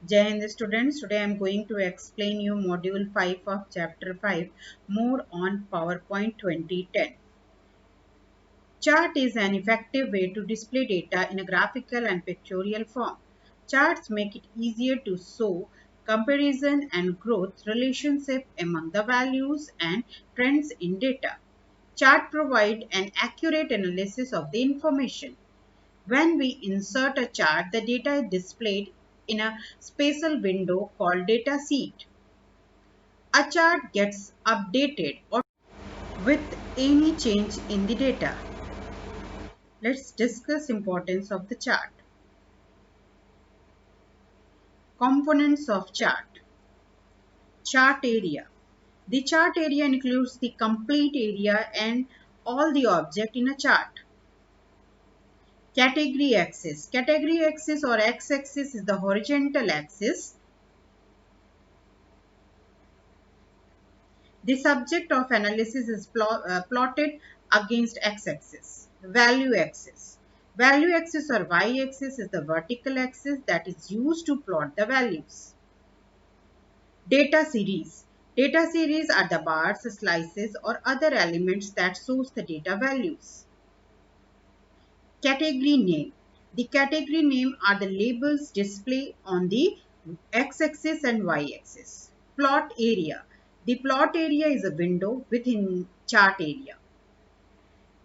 Jai Hind students, today I am going to explain you module 5 of chapter 5 more on PowerPoint 2010. Chart is an effective way to display data in a graphical and pictorial form. Charts make it easier to show comparison and growth relationship among the values and trends in data. Chart provide an accurate analysis of the information. When we insert a chart, the data is displayed in a spatial window called data sheet. A chart gets updated or with any change in the data. Let's discuss importance of the chart. Components of chart. Chart area. The chart area includes the complete area and all the object in a chart. Category axis. Category axis or x-axis is the horizontal axis. The subject of analysis is plotted against x-axis. Value axis. Value axis or y-axis is the vertical axis that is used to plot the values. Data series. Data series are the bars, slices or other elements that shows the data values. Category name. The category name are the labels displayed on the x-axis and y-axis. Plot area. The plot area is a window within chart area.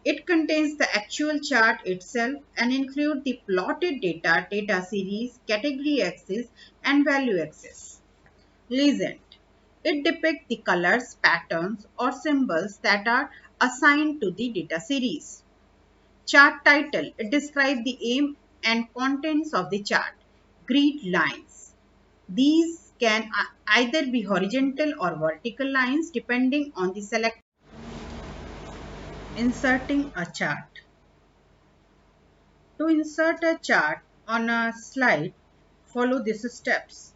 It contains the actual chart itself and includes the plotted data, data series, category axis and value axis. Legend. It depicts the colors, patterns or symbols that are assigned to the data series. Chart title. It describes the aim and contents of the chart. Grid lines. These can either be horizontal or vertical lines depending on the select. Inserting a chart. To insert a chart on a slide, follow these steps.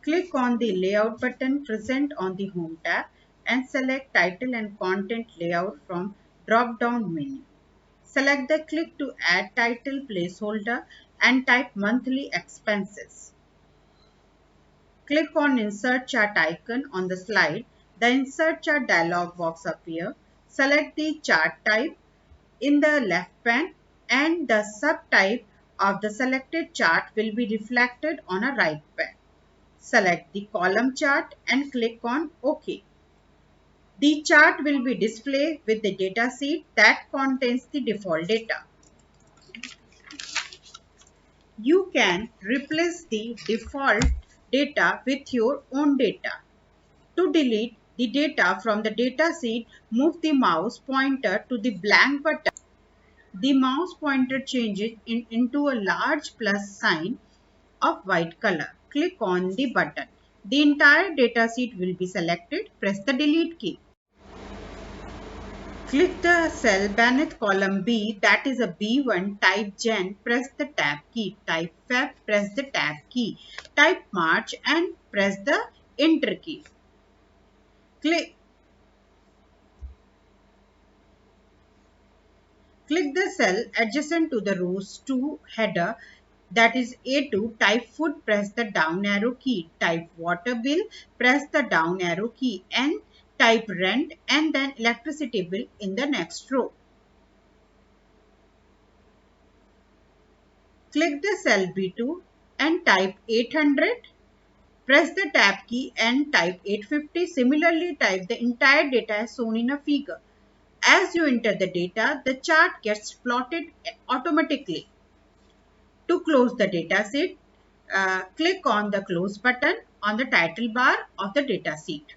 Click on the Layout button present on the Home tab and select Title and Content Layout from drop-down menu. Select the Click to add title placeholder and type Monthly Expenses. Click on Insert Chart icon on the slide. The Insert Chart dialog box appears. Select the chart type in the left pane and the subtype of the selected chart will be reflected on a right pane. Select the column chart and click on OK. The chart will be displayed with the data sheet that contains the default data. You can replace the default data with your own data. To delete the data from the data sheet, move the mouse pointer to the blank button. The mouse pointer changes into a large plus sign of white color. Click on the button. The entire data sheet will be selected. Press the delete key. Click the cell beneath column B, that is a B1. Type Jan. Press the tab key. Type Feb. Press the tab key. Type March and press the enter key. Click the cell adjacent to the rows 2 header, that is A2. Type food, press the down arrow key. Type water bill, press the down arrow key and type rent and then electricity bill in the next row. Click the cell B2 and type 800. Press the tab key and type 850. Similarly, type the entire data as shown in a figure. As you enter the data, the chart gets plotted automatically. To close the data sheet, click on the close button on the title bar of the data sheet.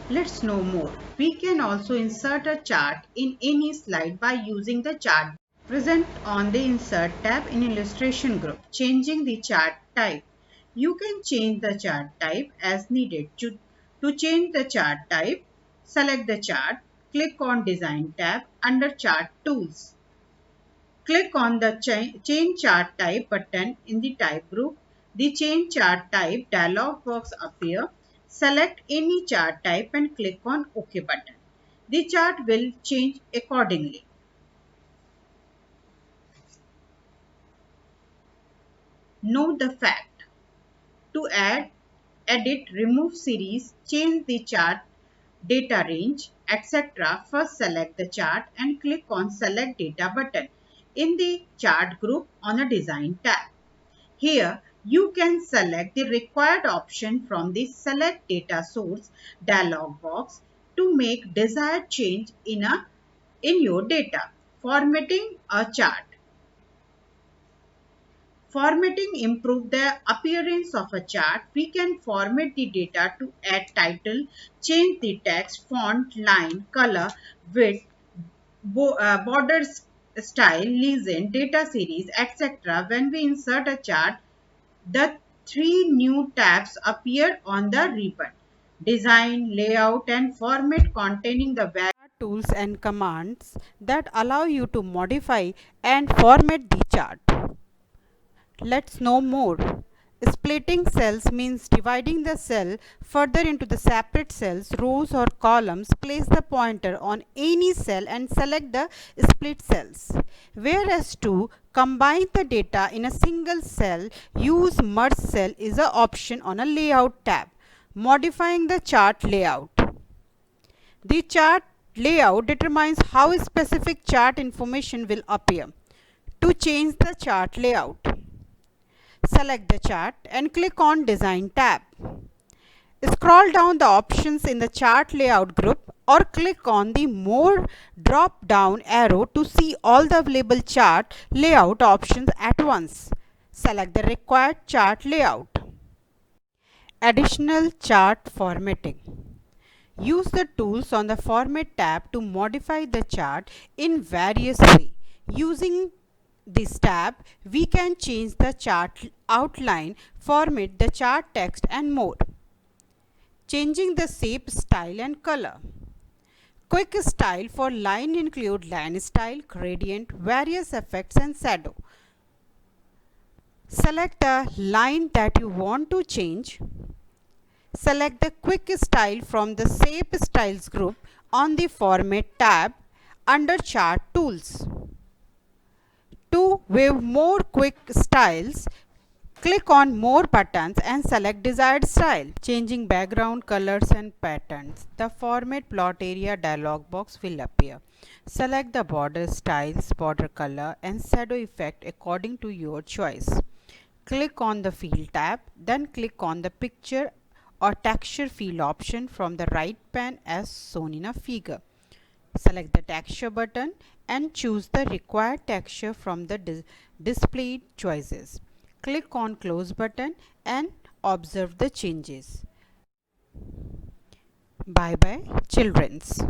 Let's know more. We can also insert a chart in any slide by using the chart present on the Insert tab in Illustration group. Changing the chart type. You can change the chart type as needed. To change the chart type, select the chart, click on Design tab under Chart Tools. Click on the Change Chart Type button in the Type group. The Change Chart Type dialog box appears. Select any chart type and click on OK button. The chart will change accordingly. Note the fact. To add, edit, remove series, change the chart, data range, etc. First select the chart and click on Select Data button in the Chart group on a Design tab. Here, you can select the required option from the Select Data Source dialog box to make desired change in your data. Formatting a chart. Formatting improves the appearance of a chart. We can format the data to add title, change the text, font, line, color, width, border style, legend, data series, etc. When we insert a chart, the three new tabs appear on the ribbon: Design, Layout, and Format, containing the various tools and commands that allow you to modify and format the chart. Let's know more. Splitting cells means dividing the cell further into the separate cells, rows or columns. Place the pointer on any cell and select the split cells. Whereas to combine the data in a single cell, use merge cell is an option on a layout tab. Modifying the chart layout. The chart layout determines how specific chart information will appear. To change the chart layout, select the chart and click on Design tab. Scroll down the options in the chart layout group or click on the More drop down arrow to see all the available chart layout options at once. Select the required chart layout. Additional chart formatting. Use the tools on the Format tab to modify the chart in various ways. Using this tab, we can change the chart outline, format the chart text and more. Changing the shape, style and color. Quick style for line include line style, gradient, various effects and shadow. Select the line that you want to change. Select the quick style from the shape styles group on the Format tab under chart tools. To view more quick styles, click on More buttons and select desired style. Changing background colors and patterns. The Format plot area dialog box will appear. Select the border styles, border color and shadow effect according to your choice. Click on the Fill tab, then click on the Picture or Texture Fill option from the right pane as shown in a figure. Select the Texture button and choose the required texture from the displayed choices. Click on Close button and observe the changes. Bye bye, childrens.